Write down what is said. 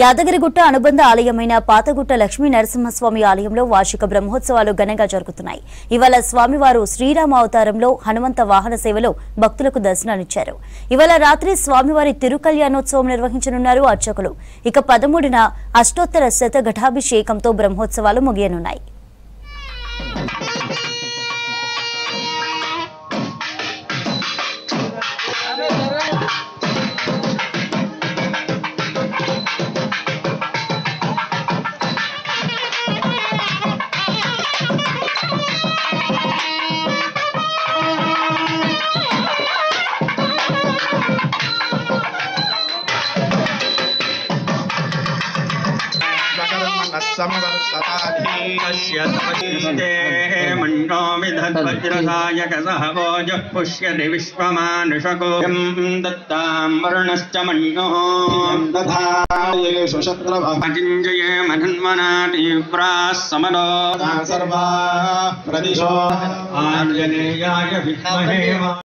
యాదగిరిగుట్ట అనుబంధ ఆలయమైన పాతగుట్ట లక్ష్మీ నరసింహస్వామి ఆలయంలో వార్షిక బ్రహ్మోత్సవాలు ఘనంగా జరుగుతున్నాయి. ఇవాళ స్వామివారు శ్రీరామ అవతారంలో హనుమంత వాహన సేవలో భక్తులకు దర్శనాన్నిచ్చారు. ఇవాళ రాత్రి స్వామివారి తిరుకల్యాణోత్సవం నిర్వహించనున్నారు అర్చకులు. ఇక 13న అష్టోత్తర శతఘటాభిషేకంతో బ్రహ్మోత్సవాలు ముగియనున్నాయి. पुष्यति विश्वमानुषको दत्तां मन्यो दधायेषु शत्रभजिञ्जये मधन्वनातीव्राः समदो सर्वा प्रदिशो आञ्जनेयाय विद्महे